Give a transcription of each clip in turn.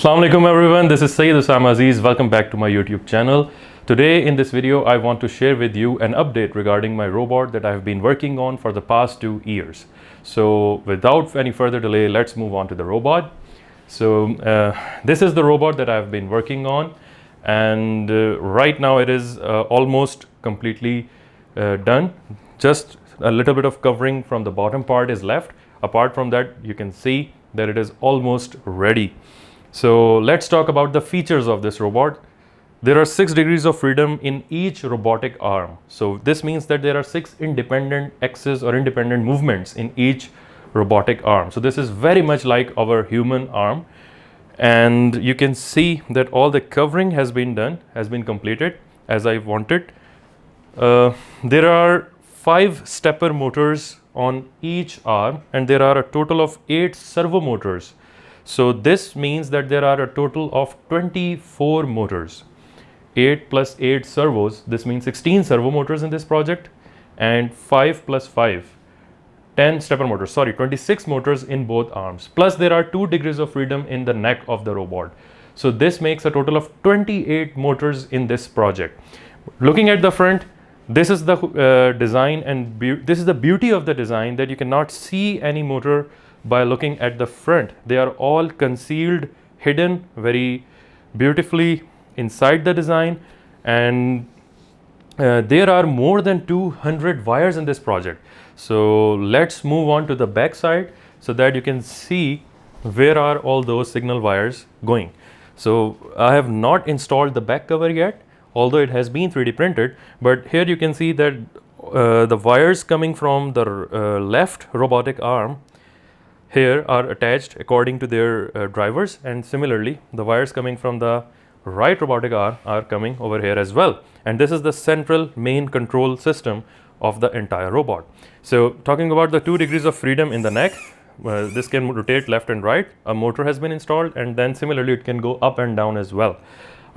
Assalamu alaikum everyone, this is Sayyid Usama Aziz. Welcome back to my YouTube channel. Today in this video I want to share with you an update regarding my robot that I have been working on for the past 2 years. So without any further delay, let's move on to the robot. So this is the robot that I have been working on, and right now it is almost completely done. Just a little bit of covering from the bottom part is left. Apart from that, you can see that it is almost ready. So let's talk about the features of this robot. There are 6 degrees of freedom in each robotic arm. So this means that there are 6 independent axes or independent movements in each robotic arm. So this is very much like our human arm, and you can see that all the covering has been done, has been completed as I wanted. There are 5 stepper motors on each arm, and there are a total of 8 servo motors. So this means that there are a total of 24 motors. 8 plus 8 servos, this means 16 servo motors in this project, and 5 plus 5, 10 stepper motors, 26 motors in both arms. Plus there are 2 degrees of freedom in the neck of the robot. So this makes a total of 28 motors in this project. Looking at the front, this is the design, and this is the beauty of the design, that you cannot see any motor by looking at the front. They are all concealed, hidden very beautifully inside the design, and there are more than 200 wires in this project. So let's move on to the back side so that you can see where are all those signal wires going. So I have not installed the back cover yet, although it has been 3D printed, but here you can see that the wires coming from the left robotic arm here are attached according to their drivers, and similarly the wires coming from the right robotic arm are coming over here as well. And this is the central main control system of the entire robot. So talking about the 2 degrees of freedom in the neck, this can rotate left and right. A motor has been installed, and then similarly it can go up and down as well.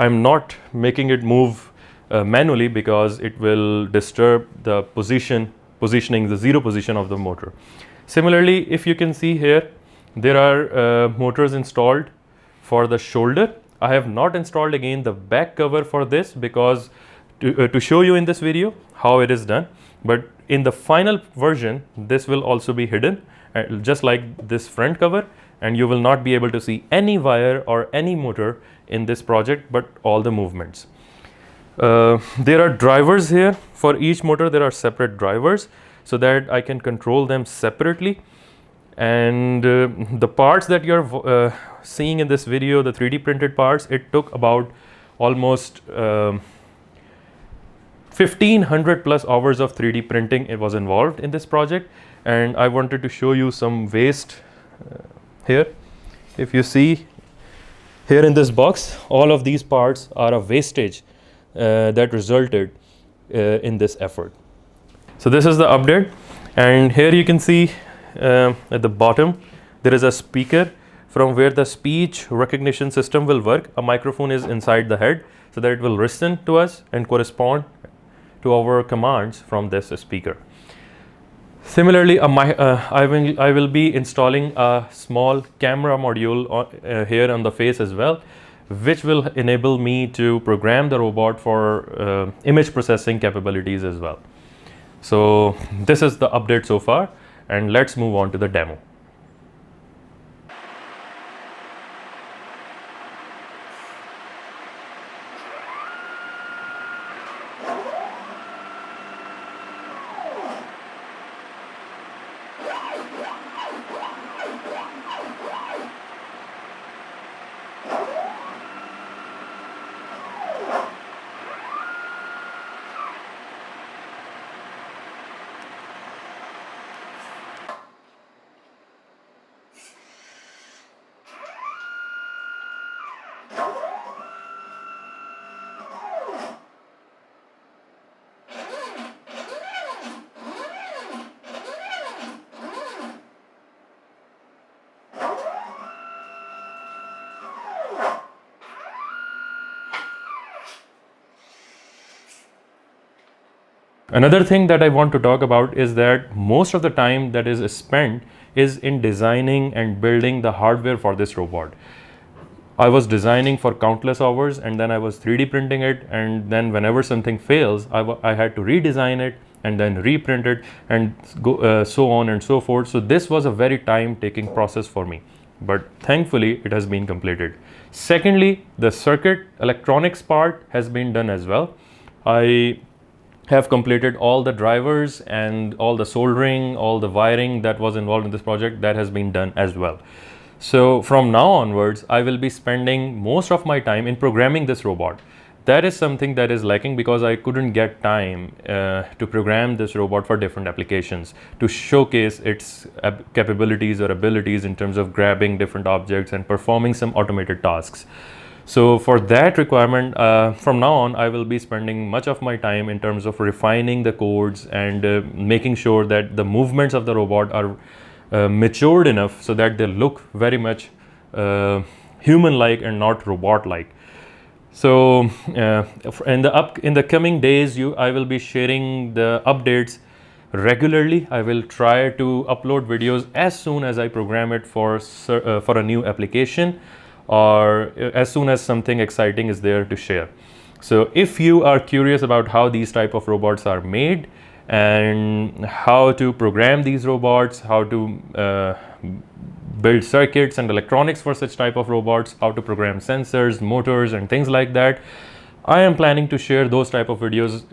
I'm not making it move manually because it will disturb the positioning, the zero position of the motor. Similarly, if you can see here, there are motors installed for the shoulder. I have not installed again the back cover for this because to show you in this video how it is done, but in the final version this will also be hidden just like this front cover, and you will not be able to see any wire or any motor in this project, but all the movements. There are drivers here. For each motor there are separate drivers so that I can control them separately, and the parts that you're seeing in this video, the 3D printed parts, it took about almost 1500 plus hours of 3D printing. It was involved in this project, and I wanted to show you some waste here. If you see here in this box, all of these parts are a wastage that resulted in this effort. So this is the update, and here you can see at the bottom there is a speaker from where the speech recognition system will work. A microphone is inside the head so that it will listen to us and correspond to our commands from this speaker. Similarly, I will be installing a small camera module here on the face as well, which will enable me to program the robot for image processing capabilities as well. So this is the update so far, and let's move on to the demo. Another thing that I want to talk about is that most of the time that is spent is in designing and building the hardware for this robot. I was designing for countless hours, and then I was 3D printing it, and then whenever something fails, I had to redesign it and then reprint it and so on and so forth. So this was a very time taking process for me, but thankfully it has been completed. Secondly, the circuit electronics part has been done as well. I have completed all the drivers and all the soldering, all the wiring that was involved in this project, that has been done as well. So from now onwards, I will be spending most of my time in programming this robot. That is something that is lacking because I couldn't get time to program this robot for different applications, to showcase its capabilities or abilities in terms of grabbing different objects and performing some automated tasks. So for that requirement, from now on, I will be spending much of my time in terms of refining the codes and making sure that the movements of the robot are matured enough so that they look very much human-like and not robot-like. So in the coming days, I will be sharing the updates regularly. I will try to upload videos as soon as I program it for a new application, or as soon as something exciting is there to share. So if you are curious about how these type of robots are made and how to program these robots, how to build circuits and electronics for such type of robots, how to program sensors, motors and things like that, I am planning to share those type of videos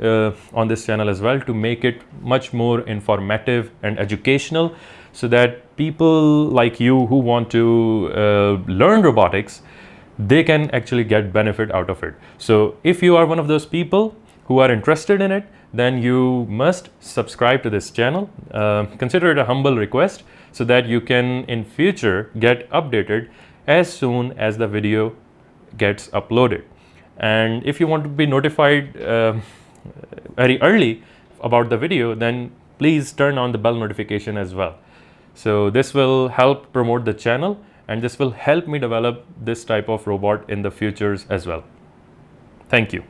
on this channel as well, to make it much more informative and educational, so that people like you who want to learn robotics, they can actually get benefit out of it. So if you are one of those people who are interested in it, then you must subscribe to this channel. Consider it a humble request, so that you can in future get updated as soon as the video gets uploaded. And if you want to be notified very early about the video, then please turn on the bell notification as well. So this will help promote the channel, and this will help me develop this type of robot in the futures as well. Thank you.